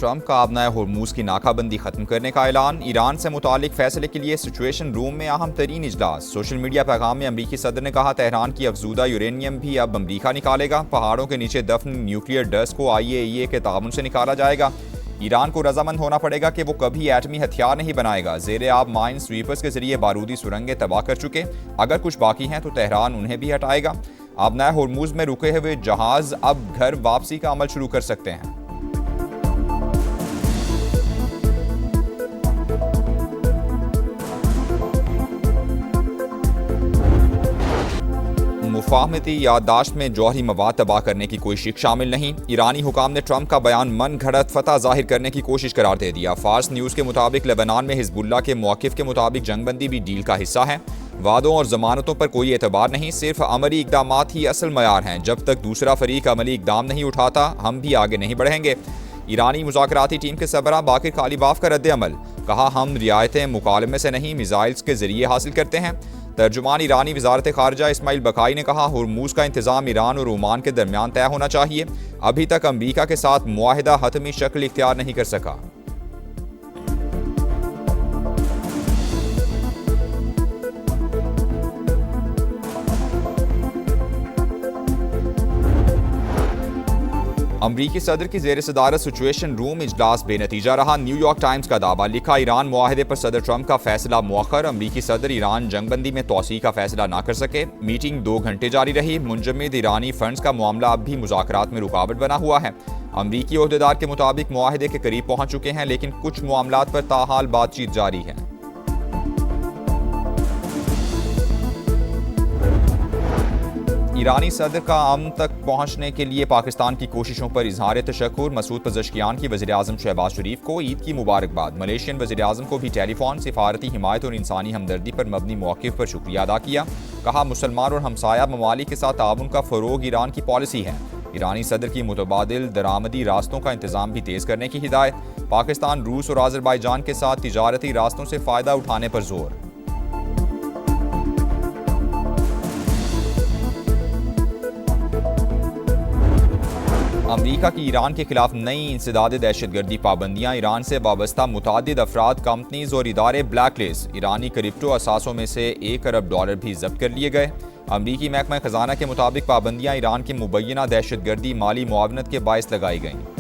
Trump का अपना होर्मुज की नाकाबंदी खत्म करने का ऐलान। ईरान से मुतालिक फैसले के लिए सिचुएशन रूम में अहम तरीन इजलास। सोशल मीडिया पैगाम में अमरीकी सदर ने कहा, तेहरान की अफजूदा यूरेनियम भी अब अमरीका निकालेगा। पहाड़ों के नीचे दफन न्यूक्लियर डस्ट को IAEA के ताउन से निकाला जाएगा। ईरान को रजामंद होना पड़ेगा कि वो कभी एटमी हथियार नहीं बनाएगा। जेर आब माइन स्वीपर्स के जरिए बारूदी सुरंगें तबाह कर चुके, अगर कुछ बाकी हैं तो तेहरान उन्हें भी हटाएगा। अब नए होर्मुज में रुके हुए जहाज अब घर वापसी का अमल शुरू कर सकते हैं। मुफाहमती याददाश्त में जौहरी मवाद तबाह करने की कोई शिक शामिल नहीं। ईरानी हुकाम ने ट्रंप का बयान मन घड़त फतह जाहिर करने की कोशिश करार दे दिया। फार्स न्यूज़ के मुताबिक लेबनान में हिजबुल्लाह के मौक़िफ़ के मुताबिक जंगबंदी भी डील का हिस्सा है। वादों और जमानतों पर कोई एतबार नहीं, सिर्फ अमली इक़दामात ही असल मयार हैं। जब तक दूसरा फरीक अमली इक़दाम नहीं उठाता, हम भी आगे नहीं बढ़ेंगे। ईरानी मुज़ाकराती टीम के सरबराह बाकिर कालिबाफ का रद्द-ए-अमल, कहा, हम रियायतें मुकालमे से नहीं मिसाइल्स के जरिए हासिल करते हैं। तर्जुमान ईरानी वजारत खारजा इस्माइल बकाई ने कहा, होर्मुज का इंतजाम ईरान और ओमान के दरमियान तय होना चाहिए। अभी तक अमरीका के साथ मुआहिदा हतमी शक्ल इख्तियार नहीं कर सका। अमरीकी सदर की जेर सदारत सिचुएशन रूम इजलास बेनतीजा रहा। न्यूयॉर्क टाइम्स का दावा, लिखा, ईरान मुआहदे पर सदर ट्रंप का फैसला मुअख्खर। अमरीकी सदर ईरान जंगबंदी में तोसी का फैसला ना कर सके। मीटिंग 2 घंटे जारी रही। मुंजमद ईरानी फंड्स का मामला अब भी मुज़ाकरात में रुकावट बना हुआ है। अमरीकी ओहदेदार के मुताबिक मुआहदे के करीब पहुंच चुके हैं, लेकिन कुछ मामलात पर ताहाल बातचीत जारी है। ईरानी सदर का अमन तक पहुंचने के लिए पाकिस्तान की कोशिशों पर इजहार तशक्कुर। मसूद पज़ेश्कियान की वज़ीर आज़म शहबाज शरीफ को ईद की मुबारकबाद। मलेशियन वज़ीर आज़म को भी टेलीफोन सिफारती हिमायत और इंसानी हमदर्दी पर मबनी मौक़िफ़ पर शुक्रिया अदा किया। कहा, मुसलमान और हमसाया ममालिक के साथ ताउन का फ़रोग़ ईरान की पॉलिसी है। ईरानी सदर की मुतबादिल दरामदी रास्तों का इंतज़ाम भी तेज़ करने की हिदायत। पाकिस्तान, रूस और आज़रबाईजान के साथ तिजारती रास्तों से फ़ायदा उठाने पर जोर। अमरीका की ईरान के खिलाफ नई इंसदाद दहशतगर्दी पाबंदियां। ईरान से वाबस्ता मुतादिद अफराद, कंपनीज और इदारे ब्लैक लिस्ट। ईरानी क्रिप्टो असासों में से $1 अरब भी जब्त कर लिए गए। अमरीकी महकमा खजाना के मुताबिक पाबंदियां ईरान की मुबैना दहशतगर्दी माली मुआवनत के बायस लगाई गईं।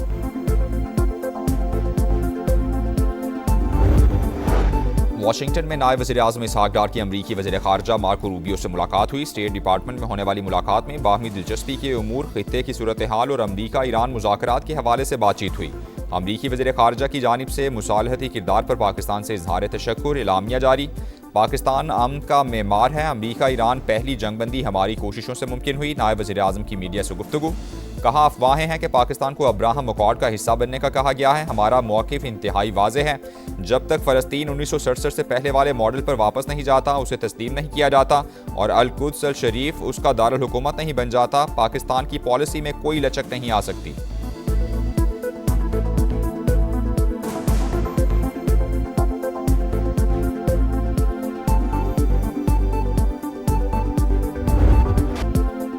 वाशिंगटन में नायब वज़ीर आज़म इसहाक डार की अमरीकी वज़ीर ख़ारजा मार्को रूबियो से मुलाकात हुई। स्टेट डिपार्टमेंट में होने वाली मुलाकात में बाहमी दिलचस्पी के उमूर, खित्ते की सूरत हाल और अमरीका ईरान मुज़ाकरात के हवाले से बातचीत हुई। अमरीकी वज़ीर ख़ारजा की जानिब से मुसालहती किरदार पर पाकिस्तान से इजहार तशक्कुर, एलामिया जारी। पाकिस्तान अमन का मेमार है। अमरीका ईरान पहली जंगबंदी हमारी कोशिशों से मुमकिन हुई। नायब वज़ीर आज़म की मीडिया से गुफ्तगू, कहा, अफवाहें हैं कि पाकिस्तान को अब्राहम अकॉर्ड का हिस्सा बनने का कहा गया है। हमारा मौक़िफ़ इंतहाई वाज़ेह है। जब तक फ़लस्तीन 1967 से पहले वाले मॉडल पर वापस नहीं जाता, उसे तस्लीम नहीं किया जाता और अल-कुद्स अल शरीफ उसका दारुल हुकूमत नहीं बन जाता, पाकिस्तान की पॉलिसी में कोई लचक नहीं आ सकती।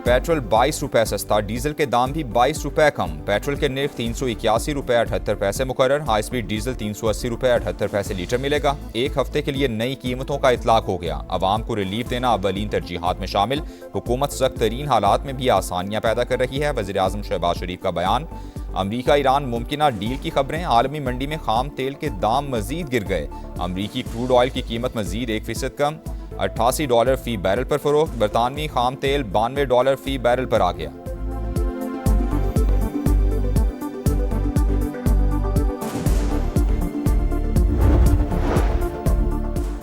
पेट्रोल 22 रुपये सस्ता, डीजल के दाम भी 22 रुपये कम। पेट्रोल के निर्ख 381 रुपये 78 पैसे मुकर्रर। हाई स्पीड डीजल 380 रुपये 78 पैसे लीटर मिलेगा। एक हफ्ते के लिए नई कीमतों का इतलाक हो गया। अवाम को रिलीफ देना अव्वलीन तरजीहात में शामिल। हुकूमत सख्त तरीन हालात में भी आसानियाँ पैदा कर रही है। वज़ीर आज़म शहबाज शरीफ का बयान। अमरीका ईरान मुमकिना डील की खबरें। आलमी मंडी में खाम तेल के दाम मजीद गिर गए। अमरीकी क्रूड ऑयल की कीमत मजीद 1% कम, $88 फी बैरल पर फरोख्त। बरतानवी खाम तेल $92 फी बैरल पर आ गया।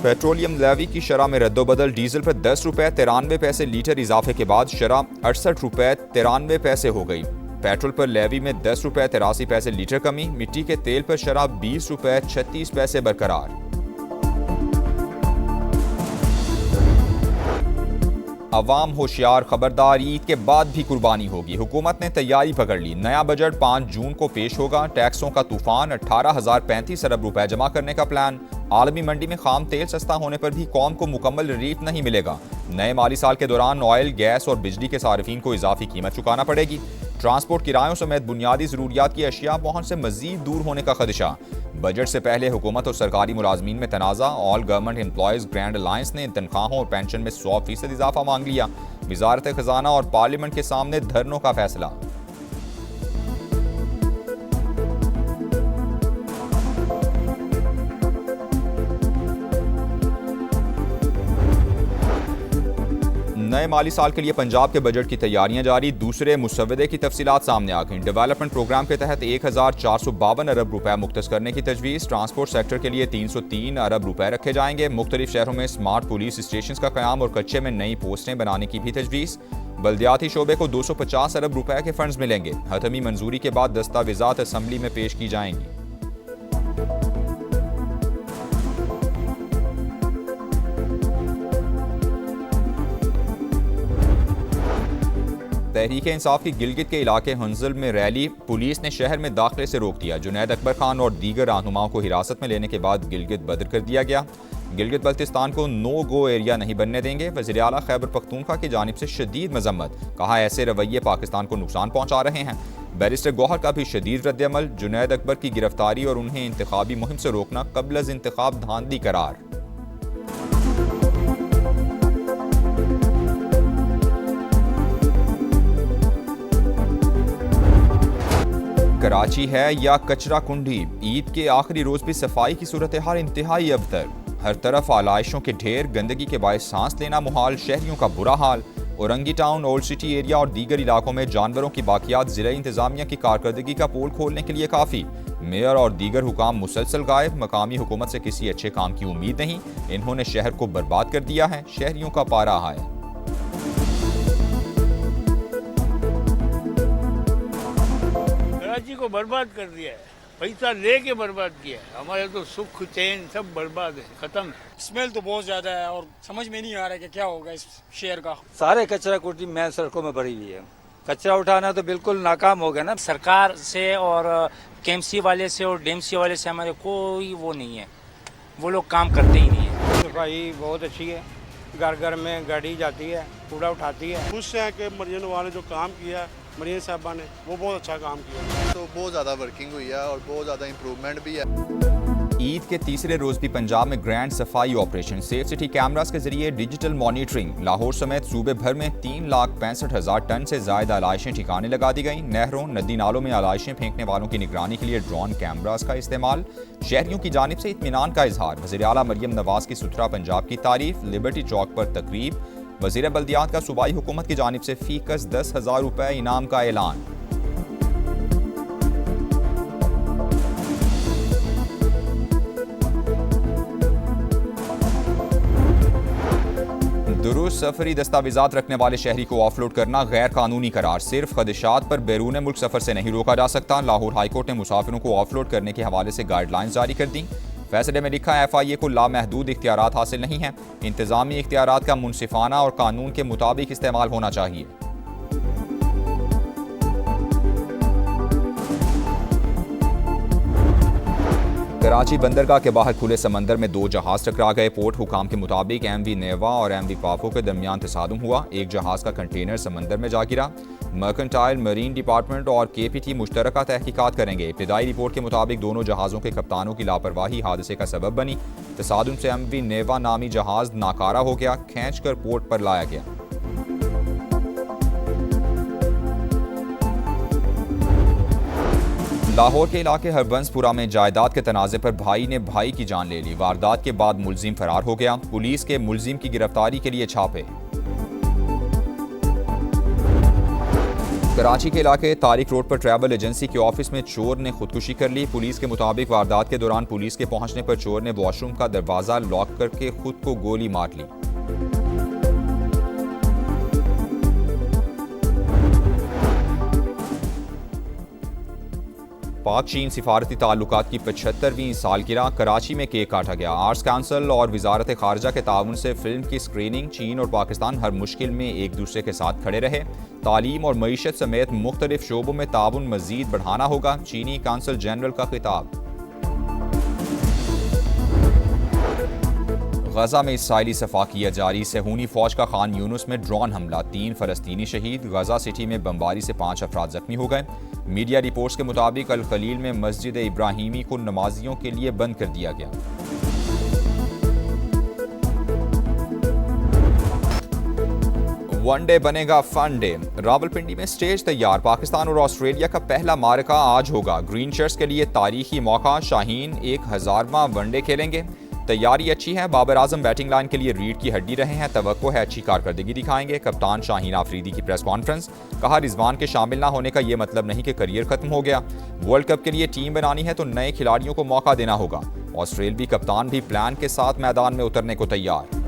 पेट्रोलियम लेवी की शरह में रद्दोबदल। डीजल पर 10 रुपये 93 पैसे लीटर इजाफे के बाद शरह 68 रुपये 93 पैसे हो गई। पेट्रोल पर लेवी में 10 रुपये 83 पैसे लीटर कमी। मिट्टी के तेल पर शरह 20 रुपये 36 पैसे बरकरार। अवाम होशियार, खबरदार, ईद के बाद भी कुर्बानी होगी। हुकूमत ने तैयारी पकड़ ली। नया बजट 5 जून को पेश होगा। टैक्सों का तूफान, 18,035 अरब रुपए जमा करने का प्लान। आलमी मंडी में खाम तेल सस्ता होने पर भी कौम को मुकम्मल रिलीफ नहीं मिलेगा। नए माली साल के दौरान ऑयल, गैस और बिजली के सार्फिन को इजाफी कीमत चुकाना पड़ेगी। ट्रांसपोर्ट किरायों समेत बुनियादी ज़रूरियात की अशिया पहुंच से मजीद दूर होने का खदशा। बजट से पहले हुकूमत और सरकारी मुलाजमीन में तनाज़ा। All government employees grand alliance ने तनख्वाहों और पेंशन में 100% इजाफा मांग लिया। वजारत खजाना और पार्लियामेंट के सामने धरनों का फैसला। नए माली साल के लिए पंजाब के बजट की तैयारियां जारी। दूसरे मुसव्वदे की तफसीलात सामने आ गई। डेवलपमेंट प्रोग्राम के तहत 1452 अरब रुपए मुख्तस करने की तजवीज़। ट्रांसपोर्ट सेक्टर के लिए 303 अरब रुपए रखे जाएंगे। मुख्तलिफ शहरों में स्मार्ट पुलिस स्टेशन का क़याम और कच्चे में नई पोस्टें बनाने की भी तजवीज़। बल्दियाती शोबे को 250 अरब रुपए के फंड्स मिलेंगे। हतमी मंजूरी के बाद दस्तावेजात असम्बली में पेश की जाएंगी। तहरीक इंसाफ की गिलगित के इलाके हंजल में रैली। पुलिस ने शहर में दाखिले से रोक दिया। जुनैद अकबर खान और दीगर रहनुमाओं को हिरासत में लेने के बाद गिलगित बदर कर दिया गया। गिलगित बल्तिस्तान को नो गो एरिया नहीं बनने देंगे। वज़ीर आला खैबर पख्तूनख्वा की जानिब से शदीद मजम्मत। कहा ऐसे रवैये पाकिस्तान को नुकसान पहुंचा रहे हैं। बैरिस्टर गौहर का भी शदीद रद्द-ए-अमल। जुनैद अकबर की गिरफ्तारी और उन्हें इंतखाबी मुहिम से रोकना कब्ल अज़ इंतखाब धांधली करार। कराची है या कचरा कुंडी। ईद के आखिरी रोज भी सफाई की सूरत हाल इंतहाई अबतर। हर तरफ आलाइशों के ढेर, गंदगी के बायस सांस लेना मुहाल। शहरियों का बुरा हाल। Orangi town, old city area और दीगर इलाकों में जानवरों की बाकियात जिला इंतजामिया की कारकर्दगी का पोल खोलने के लिए काफ़ी। मेयर और दीगर हुकाम मुसलसल गायब। मकामी हुकूमत से किसी अच्छे काम की उम्मीद नहीं। इन्होंने शहर को बर्बाद कर दिया है। शहरियों का पारा हाय। कराची को बर्बाद कर दिया है, पैसा लेके बर्बाद किया है। हमारे तो सुख चैन सब बर्बाद है, खत्म है। स्मेल तो बहुत ज्यादा है और समझ में नहीं आ रहा है कि क्या होगा इस शहर का। सारे कचरा कुटी मेन सड़कों में भरी हुई है। कचरा उठाना तो बिल्कुल नाकाम हो गया ना। सरकार से और केएमसी वाले से और डीएमसी वाले से हमारे कोई वो नहीं है, वो लोग काम करते ही नहीं है। सफाई बहुत अच्छी है, घर घर में गाड़ी जाती है, कूड़ा उठाती है। खुश हैं कि मरियम वाले जो काम किया मरियम साहबा ने, वो बहुत अच्छा काम किया। तो बहुत ज़्यादा वर्किंग हुई है और बहुत ज़्यादा इम्प्रूवमेंट भी है। ईद के तीसरे रोज भी पंजाब में ग्रैंड सफाई ऑपरेशन। सेफ सिटी कैमरास के जरिए डिजिटल मॉनिटरिंग। लाहौर समेत सूबे भर में 3,65,000 टन से ज्यादा आलाइशें ठिकाने लगा दी गई। नहरों, नदी नालों में आलाइशें फेंकने वालों की निगरानी के लिए ड्रोन कैमरास का इस्तेमाल। शहरियों की जानिब से इत्मीनान का इजहार। वज़ीर आला मरियम नवाज की सुथरा पंजाब की तारीफ। लिबर्टी चौक पर तकरीब। वज़ीर बल्दियात का सूबाई हुकूमत की जानिब से फीकस 10,000 रुपए इनाम का ऐलान। दुरुस्त सफरी दस्तावेजात रखने वाले शहरी को ऑफलोड करना गैर कानूनी करार। सिर्फ खदशात पर बैरून मुल्क सफर से नहीं रोका जा सकता। लाहौर हाईकोर्ट ने मुसाफिरों को ऑफलोड करने के हवाले से गाइडलाइंस जारी कर दी। फैसले में लिखा FIA को लामहदूद इख्तियारात हासिल नहीं है। इंतजामी इख्तियारात का मुनसिफाना और कानून के मुताबिक इस्तेमाल होना चाहिए। कराची बंदरगाह के बाहर खुले समंदर में 2 जहाज टकरा गए। पोर्ट हुकाम के मुताबिक MV नेवा और MV पाफो के दरमियान तसादुम हुआ। एक जहाज का कंटेनर समंदर में जा गिरा। मर्केंटाइल मरीन डिपार्टमेंट और KPT मुश्तरका तहकीकात करेंगे। इब्तिदाई रिपोर्ट के मुताबिक दोनों जहाज़ों के कप्तानों की लापरवाही हादसे का सबब बनी। तसादुम से MV नेवा नामी जहाज नाकारा हो गया, खींच कर पोर्ट पर लाया गया। लाहौर के इलाके हरबंसपुरा में जायदाद के तनाज़े पर भाई ने भाई की जान ले ली। वारदात के बाद मुलजिम फरार हो गया। पुलिस के मुलजिम की गिरफ्तारी के लिए छापे। कराची के इलाके तारिक रोड पर ट्रैवल एजेंसी के ऑफिस में चोर ने खुदकुशी कर ली। पुलिस के मुताबिक वारदात के दौरान पुलिस के पहुंचने पर चोर ने वॉशरूम का दरवाजा लॉक करके खुद को गोली मार ली। पाक चीन सिफारती ताल्लुकात की 75वीं सालगिरह। कराची में केक काटा गया। आर्ट्स काउंसिल और वजारत खारजा के ताउन से फिल्म की स्क्रीनिंग। चीन और पाकिस्तान हर मुश्किल में एक दूसरे के साथ खड़े रहे। तालीम और मईशत समेत मुख्तलिफ शोबों में ताउन मजीद बढ़ाना होगा। चीनी काउंसिल जनरल का खिताब। गजा में इसराइली सफाकियत जारी, सहूनी फौज का खान यूनुस में ड्रोन हमला, 3 फलस्तीनी शहीद। गजा सिटी में बमबारी से 5 अफराद जख्मी हो गए। मीडिया रिपोर्ट्स के मुताबिक अल खलील में मस्जिद इब्राहिमी को नमाजियों के लिए बंद कर दिया गया। वनडे बनेगा फन डे, रावलपिंडी में स्टेज तैयार। पाकिस्तान और ऑस्ट्रेलिया का पहला मारका आज होगा। ग्रीन शर्ट्स के लिए तारीखी मौका, शाहीन 1000वां वनडे खेलेंगे। तैयारी अच्छी है। बाबर आजम बैटिंग लाइन के लिए रीढ़ की हड्डी रहे हैं। तवक्को है अच्छी कारकर्दगी दिखाएंगे। कप्तान शाहीन आफरीदी की प्रेस कॉन्फ्रेंस, कहा रिजवान के शामिल ना होने का ये मतलब नहीं कि करियर खत्म हो गया। वर्ल्ड कप के लिए टीम बनानी है तो नए खिलाड़ियों को मौका देना होगा। ऑस्ट्रेलियावी कप्तान भी प्लान के साथ मैदान में उतरने को तैयार।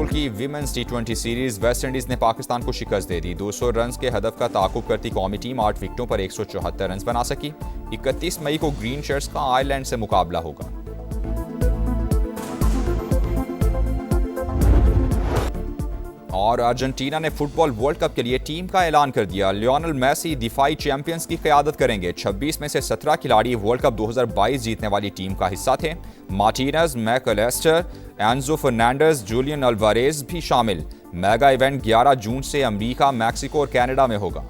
की women's T20 series, West Indies ने पाकिस्तान को शिकस्त दे दी। 200 रन के हदफ का ताकुब करती कौमी टीम 8 विकेटों पर 174 रन बना सकी। 31 मई को ग्रीन शर्ट्स का आयरलैंड से मुकाबला होगा। और अर्जेंटीना ने फुटबॉल वर्ल्ड कप के लिए टीम का ऐलान कर दिया। लियोनेल मेसी दिफाई चैंपियंस की क़यादत करेंगे। 26 में से 17 खिलाड़ी वर्ल्ड कप 2022 जीतने वाली टीम का हिस्सा थे। Martinez, Mac Allister, Enzo Fernandez, Julian Alvarez भी शामिल। मेगा इवेंट 11 जून से अमेरिका, मैक्सिको और कनाडा में होगा।